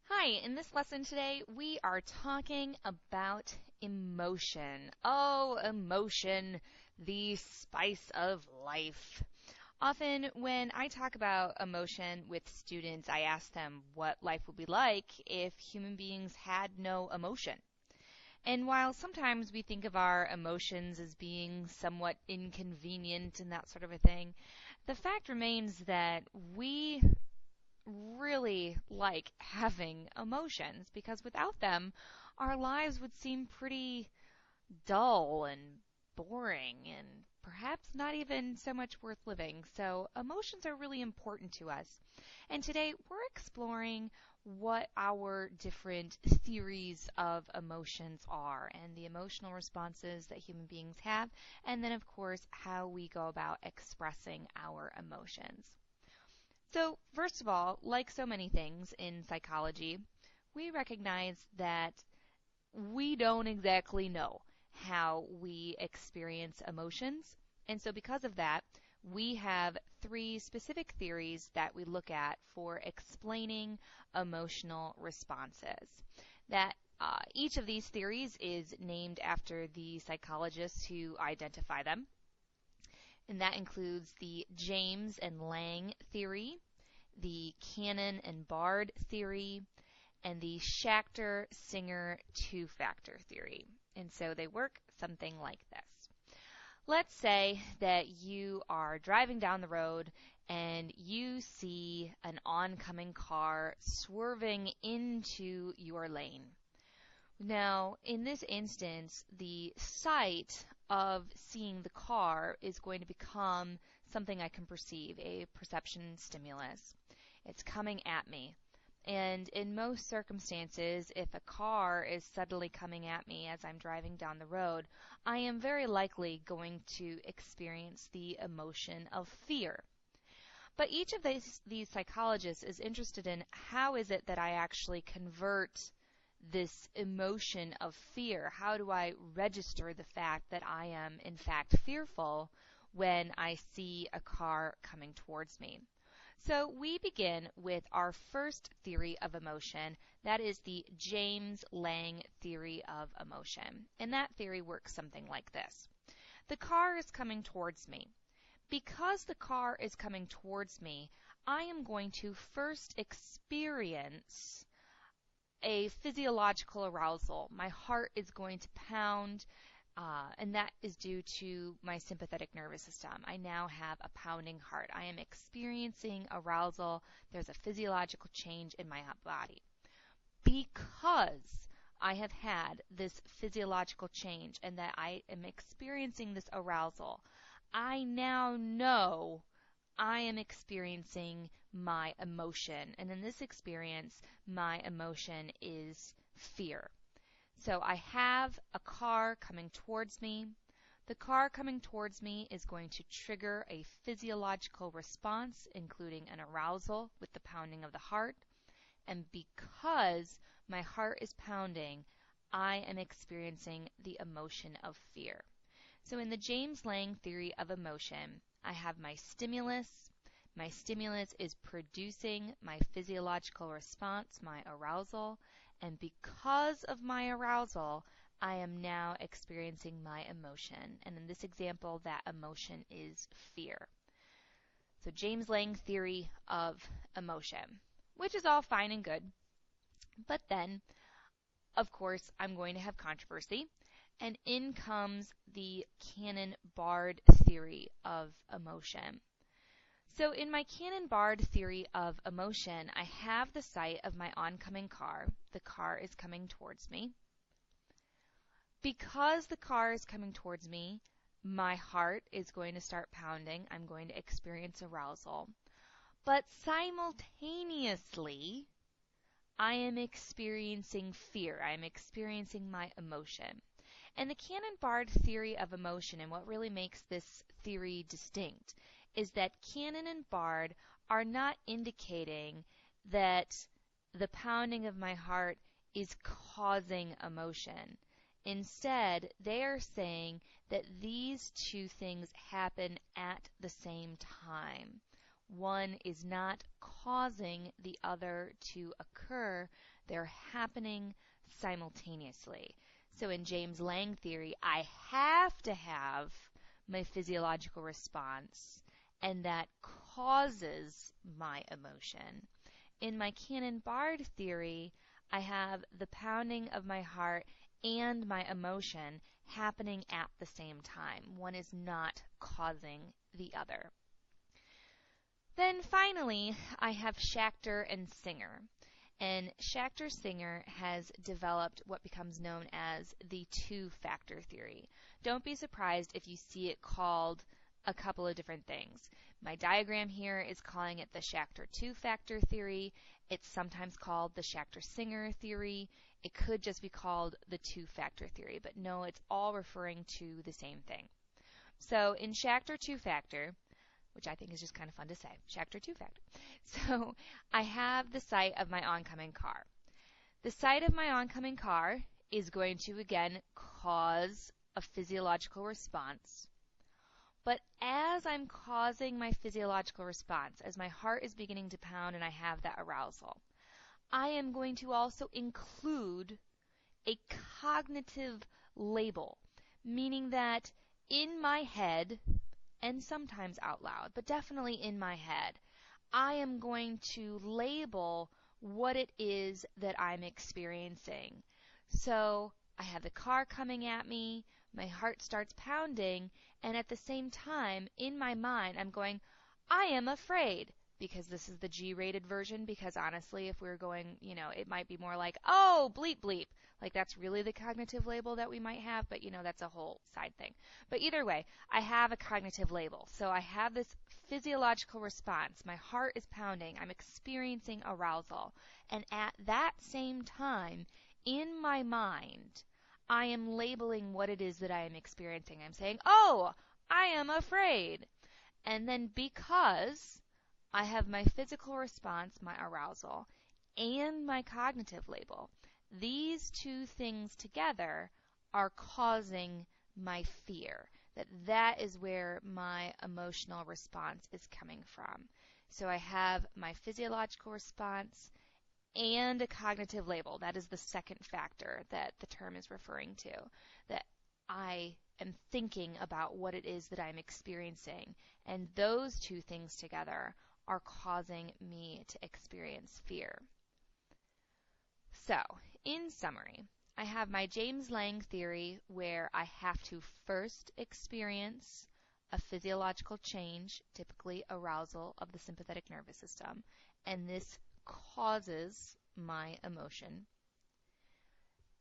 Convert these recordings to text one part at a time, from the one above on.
Hi, in this lesson today, we are talking about emotion. Oh, emotion, the spice of life. Often, when I talk about emotion with students, I ask them what life would be like if human beings had no emotion. And while sometimes we think of our emotions as being somewhat inconvenient and that sort of a thing, the fact remains that we really like having emotions because without them, our lives would seem pretty dull and boring and perhaps not even so much worth living. So, emotions are really important to us. And today we're exploring what our different theories of emotions are and the emotional responses that human beings have, and then, of course, how we go about expressing our emotions. So, first of all, like so many things in psychology, we recognize that we don't exactly know how we experience emotions. And so, because of that, we have three specific theories that we look at for explaining emotional responses. That each of these theories is named after the psychologists who identify them, and that includes the James and Lang theory, the Cannon and Bard theory, and the Schachter-Singer two-factor theory. And so they work something like this. Let's say that you are driving down the road and you see an oncoming car swerving into your lane. Now, in this instance, the sight of seeing the car is going to become something I can perceive, a perception stimulus. It's coming at me. And in most circumstances, if a car is suddenly coming at me as I'm driving down the road, I am very likely going to experience the emotion of fear. But each of these psychologists is interested in how is it that I actually convert this emotion of fear? How do I register the fact that I am in fact fearful when I see a car coming towards me? So we begin with our first theory of emotion. That is the James-Lang theory of emotion. And that theory works something like this. The car is coming towards me. Because the car is coming towards me, I am going to first experience a physiological arousal. My heart is going to pound, and that is due to my sympathetic nervous system. I now have a pounding heart. I am experiencing arousal. There's a physiological change in my body. Because I have had this physiological change and that I am experiencing this arousal, I now know I am experiencing my emotion. And in this experience, my emotion is fear. So I have a car coming towards me. The car coming towards me is going to trigger a physiological response, including an arousal with the pounding of the heart. And because my heart is pounding, I am experiencing the emotion of fear. So in the James Lang theory of emotion, I have my stimulus. My stimulus is producing my physiological response, my arousal, and because of my arousal, I am now experiencing my emotion. And in this example, that emotion is fear. So James Lang theory of emotion, which is all fine and good. But then, of course, I'm going to have controversy. And in comes the Cannon-Bard theory of emotion. So in my Cannon-Bard theory of emotion, I have the sight of my oncoming car. The car is coming towards me. Because the car is coming towards me, my heart is going to start pounding. I'm going to experience arousal. But simultaneously, I am experiencing fear. I am experiencing my emotion. And the Cannon-Bard theory of emotion, and what really makes this theory distinct, is that Cannon and Bard are not indicating that the pounding of my heart is causing emotion. Instead, they are saying that these two things happen at the same time. One is not causing the other to occur. They're happening simultaneously. So in James Lang theory, I have to have my physiological response, and that causes my emotion. In my Cannon-Bard theory, I have the pounding of my heart and my emotion happening at the same time. One is not causing the other. Then finally, I have Schachter and Singer. And Schachter-Singer has developed what becomes known as the two-factor theory. Don't be surprised if you see it called a couple of different things. My diagram here is calling it the Schachter two-factor theory. It's sometimes called the Schachter-Singer theory. It could just be called the two-factor theory, but no, it's all referring to the same thing. So in Schachter two-factor, which I think is just kind of fun to say, Schachter two-factor. So I have the sight of my oncoming car. The sight of my oncoming car is going to, again, cause a physiological response. But as I'm causing my physiological response, as my heart is beginning to pound and I have that arousal, I am going to also include a cognitive label, meaning that in my head, and sometimes out loud, but definitely in my head, I am going to label what it is that I'm experiencing. So I have the car coming at me, my heart starts pounding, and at the same time, in my mind, I'm going, I am afraid, because this is the G-rated version, because honestly, if we were going, it might be more like, oh, bleep, bleep. Like that's really the cognitive label that we might have, but that's a whole side thing. But either way, I have a cognitive label. So I have this physiological response. My heart is pounding. I'm experiencing arousal. And at that same time, in my mind, I am labeling what it is that I am experiencing. I'm saying, oh, I am afraid. And then because I have my physical response, my arousal, and my cognitive label, these two things together are causing my fear. That is where my emotional response is coming from. So I have my physiological response and a cognitive label. That is the second factor that the term is referring to, that I am thinking about what it is that I'm experiencing. And those two things together are causing me to experience fear. So, in summary, I have my James Lang theory where I have to first experience a physiological change, typically arousal of the sympathetic nervous system, and this causes my emotion.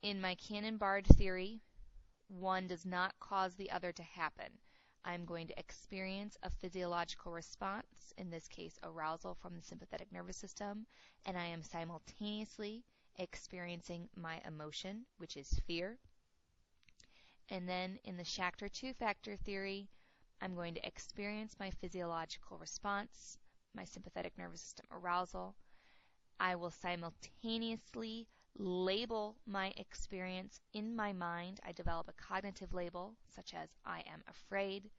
In my Cannon-Bard theory, one does not cause the other to happen. I'm going to experience a physiological response, in this case arousal from the sympathetic nervous system, and I am simultaneously experiencing my emotion, which is fear. And then in the Schachter two-factor theory, I'm going to experience my physiological response, my sympathetic nervous system arousal. I will simultaneously label my experience in my mind. I develop a cognitive label, such as I am afraid.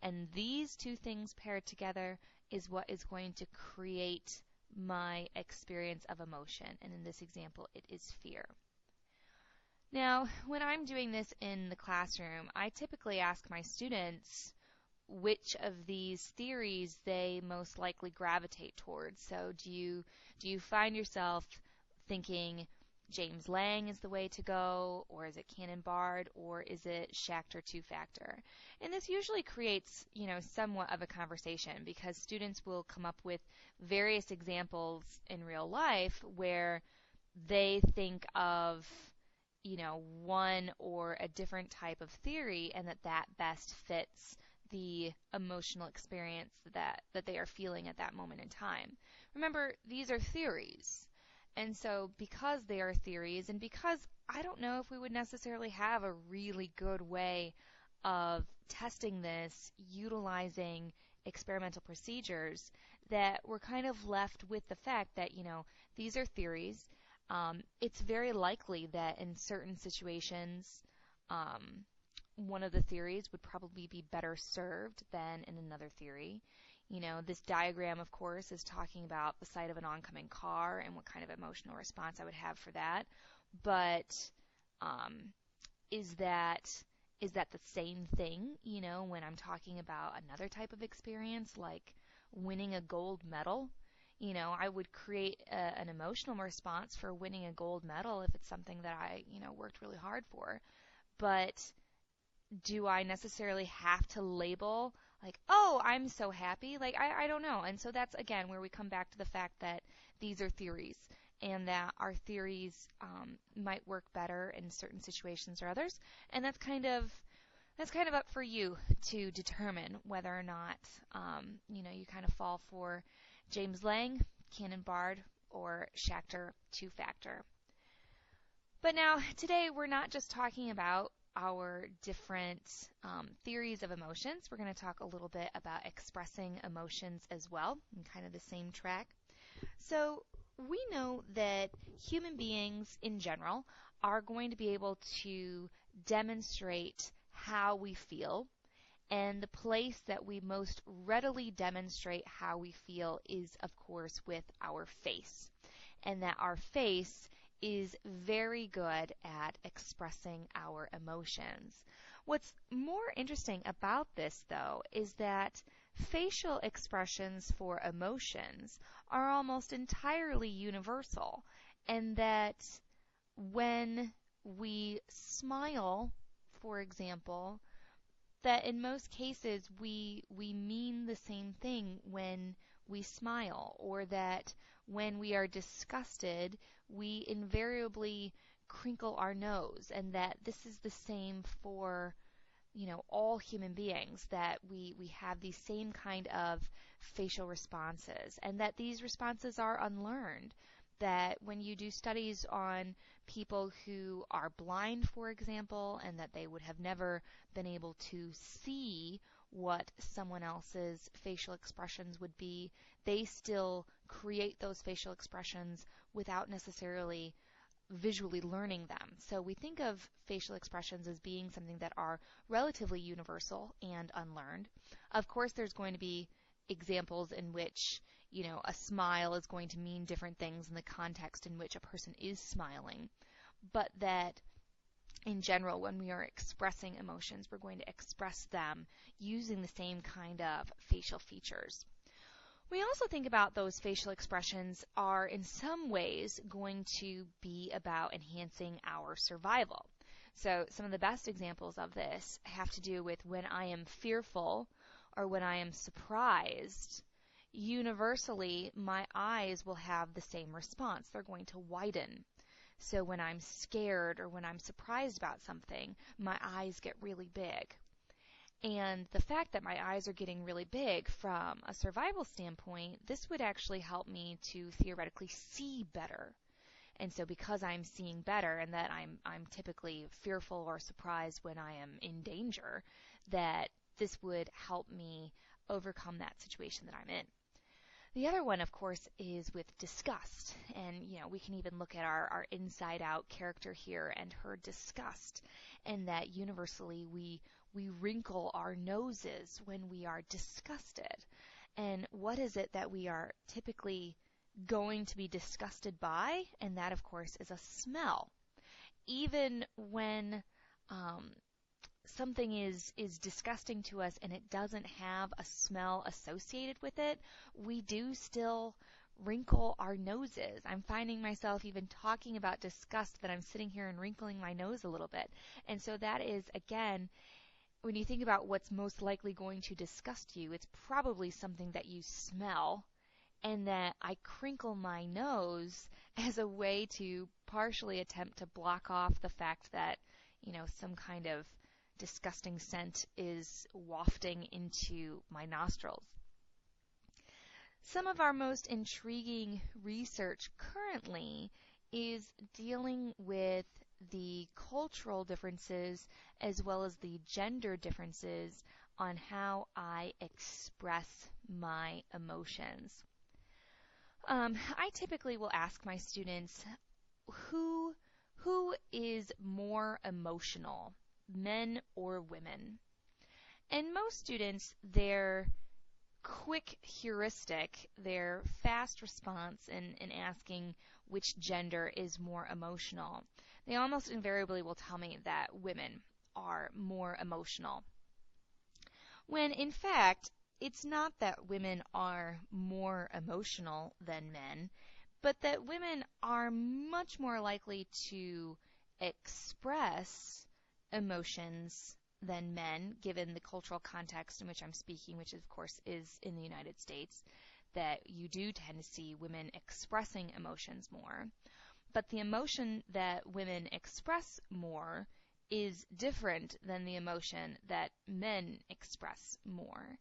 And these two things paired together is what is going to create my experience of emotion. And in this example, it is fear. Now, when I'm doing this in the classroom, I typically ask my students which of these theories they most likely gravitate towards. So do you find yourself thinking James Lang is the way to go, or is it Cannon-Bard, or is it Schachter two-factor? And this usually creates, somewhat of a conversation, because students will come up with various examples in real life where they think of, one or a different type of theory, and that best fits the emotional experience that they are feeling at that moment in time. Remember, these are theories. And so because they are theories, and because I don't know if we would necessarily have a really good way of testing this utilizing experimental procedures, that we're kind of left with the fact that, these are theories. It's very likely that in certain situations, one of the theories would probably be better served than in another theory. This diagram, of course, is talking about the sight of an oncoming car and what kind of emotional response I would have for that. But um, is that is that the same thing, when I'm talking about another type of experience like winning a gold medal? I would create an emotional response for winning a gold medal if it's something that I, worked really hard for. But do I necessarily have to label like, oh, I'm so happy? Like, I don't know. And so that's, again, where we come back to the fact that these are theories and that our theories might work better in certain situations or others. And that's kind of up for you to determine whether or not, you kind of fall for James Lang, Cannon-Bard, or Schachter two-factor. But now, today, we're not just talking about our different theories of emotions. We're going to talk a little bit about expressing emotions as well, in kind of the same track. So, we know that human beings in general are going to be able to demonstrate how we feel, and the place that we most readily demonstrate how we feel is, of course, with our face. And that our face is very good at expressing our emotions. What's more interesting about this, though, is that facial expressions for emotions are almost entirely universal, and that when we smile, for example, that in most cases we mean the same thing when we smile, or that when we are disgusted, we invariably crinkle our nose, and that this is the same for all human beings, that we have these same kind of facial responses, and that these responses are unlearned. That when you do studies on people who are blind, for example, and that they would have never been able to see what someone else's facial expressions would be, they still create those facial expressions without necessarily visually learning them. So we think of facial expressions as being something that are relatively universal and unlearned. Of course, there's going to be examples in which, a smile is going to mean different things in the context in which a person is smiling, but that in general, when we are expressing emotions, we're going to express them using the same kind of facial features. We also think about those facial expressions are in some ways going to be about enhancing our survival. So some of the best examples of this have to do with when I am fearful or when I am surprised. Universally, my eyes will have the same response. They're going to widen. So when I'm scared or when I'm surprised about something, my eyes get really big. And the fact that my eyes are getting really big from a survival standpoint, this would actually help me to theoretically see better. And so because I'm seeing better and that I'm typically fearful or surprised when I am in danger, that this would help me overcome that situation that I'm in. The other one, of course, is with disgust. And, we can even look at our inside out character here and her disgust. And that universally we wrinkle our noses when we are disgusted. And what is it that we are typically going to be disgusted by? And that, of course, is a smell. Even when something is disgusting to us and it doesn't have a smell associated with it, we do still wrinkle our noses. I'm finding myself even talking about disgust that I'm sitting here and wrinkling my nose a little bit. And so that is, again, when you think about what's most likely going to disgust you, it's probably something that you smell, and that I crinkle my nose as a way to partially attempt to block off the fact that, some kind of disgusting scent is wafting into my nostrils. Some of our most intriguing research currently is dealing with the cultural differences as well as the gender differences on how I express my emotions. I typically will ask my students who is more emotional, men or women? And most students, their quick heuristic, their fast response in asking which gender is more emotional, they almost invariably will tell me that women are more emotional. When in fact, it's not that women are more emotional than men, but that women are much more likely to express emotions than men, given the cultural context in which I'm speaking, which of course is in the United States, that you do tend to see women expressing emotions more. But the emotion that women express more is different than the emotion that men express more,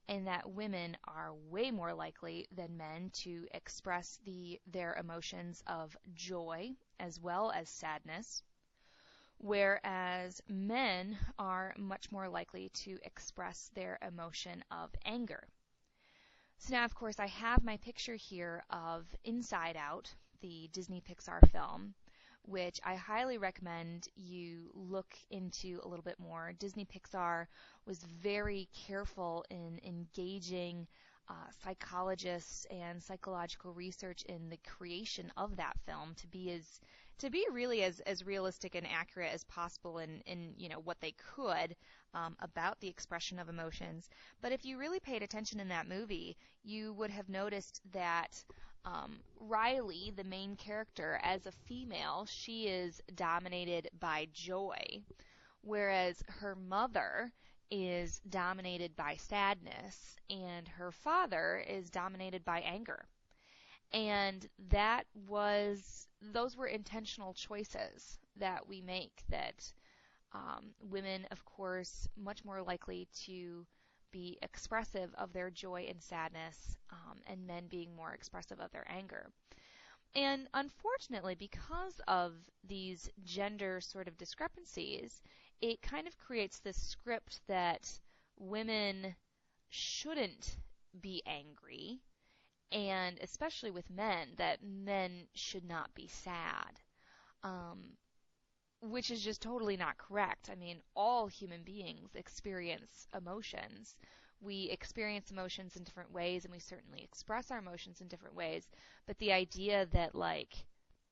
and that women are way more likely than men to express their emotions of joy as well as sadness, whereas men are much more likely to express their emotion of anger. So now, of course, I have my picture here of Inside Out, the Disney Pixar film, which I highly recommend you look into a little bit more. Disney Pixar was very careful in engaging psychologists and psychological research in the creation of that film to be really as realistic and accurate as possible in what they could about the expression of emotions. But if you really paid attention in that movie, you would have noticed that Riley, the main character, as a female, she is dominated by joy, whereas her mother is dominated by sadness, and her father is dominated by anger. And those were intentional choices that we make, that women, of course, much more likely to be expressive of their joy and sadness, and men being more expressive of their anger. And unfortunately, because of these gender sort of discrepancies, it kind of creates this script that women shouldn't be angry, and especially with men, that men should not be sad. Which is just totally not correct. I mean, all human beings experience emotions. We experience emotions in different ways, and we certainly express our emotions in different ways. But the idea that, like,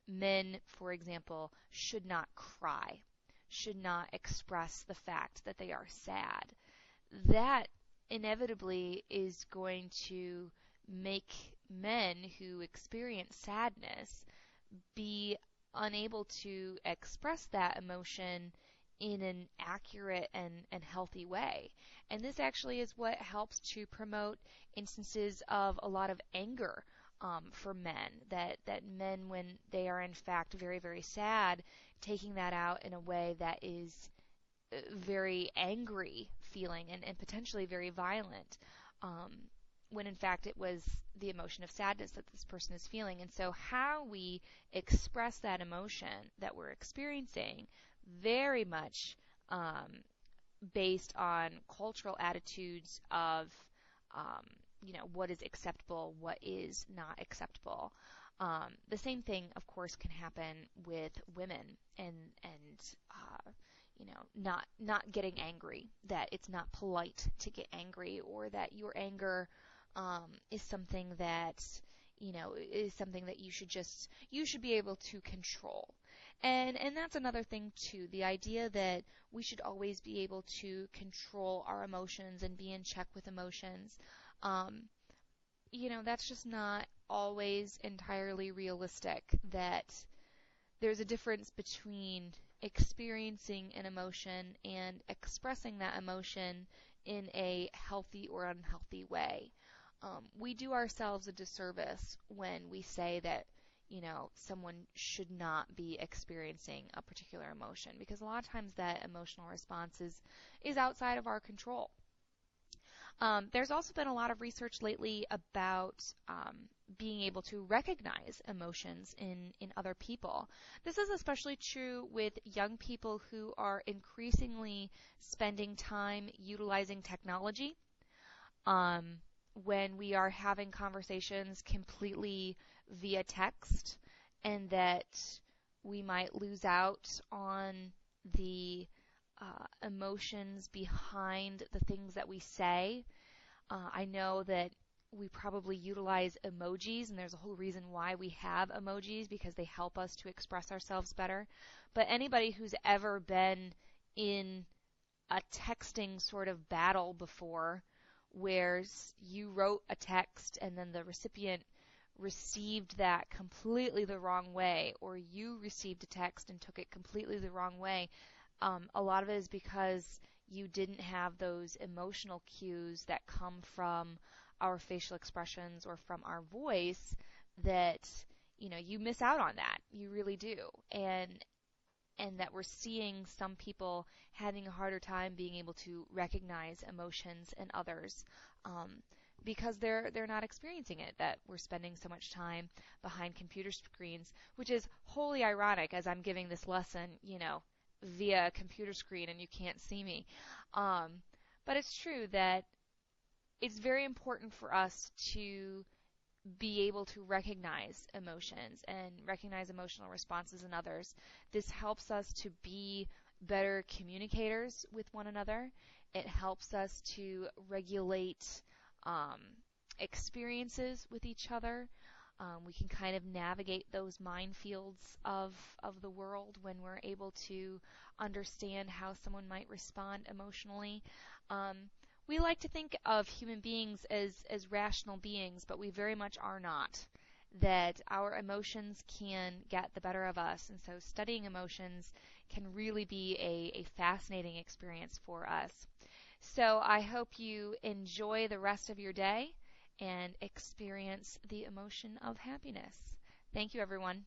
men, for example, should not cry, should not express the fact that they are sad, that inevitably is going to make men who experience sadness be unable to express that emotion in an accurate and healthy way. And this actually is what helps to promote instances of a lot of anger for men, that men, when they are in fact very, very sad, taking that out in a way that is very angry feeling and potentially very violent, when in fact it was the emotion of sadness that this person is feeling. And so how we express that emotion that we're experiencing very much based on cultural attitudes of what is acceptable, what is not acceptable. The same thing, of course, can happen with women, and not getting angry, that it's not polite to get angry, or that your anger is something that you should be able to control. And that's another thing too, the idea that we should always be able to control our emotions and be in check with emotions. That's just not always entirely realistic, that there's a difference between experiencing an emotion and expressing that emotion in a healthy or unhealthy way. We do ourselves a disservice when we say that someone should not be experiencing a particular emotion, because a lot of times that emotional response is outside of our control. There's also been a lot of research lately about being able to recognize emotions in other people. This is especially true with young people who are increasingly spending time utilizing technology. When we are having conversations completely via text, and that we might lose out on the emotions behind the things that we say. I know that we probably utilize emojis, and there's a whole reason why we have emojis because they help us to express ourselves better. But anybody who's ever been in a texting sort of battle before where you wrote a text and then the recipient received that completely the wrong way, or you received a text and took it completely the wrong way, a lot of it is because you didn't have those emotional cues that come from our facial expressions or from our voice that you miss out on that. You really do. And that we're seeing some people having a harder time being able to recognize emotions in others, because they're not experiencing it. That we're spending so much time behind computer screens, which is wholly ironic as I'm giving this lesson, via a computer screen and you can't see me. But it's true that it's very important for us to be able to recognize emotions and recognize emotional responses in others. This helps us to be better communicators with one another. It helps us to regulate um, experiences with each other. We can kind of navigate those minefields of the world when we're able to understand how someone might respond emotionally. Um, we like to think of human beings as rational beings, but we very much are not. That our emotions can get the better of us, and so studying emotions can really be a fascinating experience for us. So I hope you enjoy the rest of your day and experience the emotion of happiness. Thank you, everyone.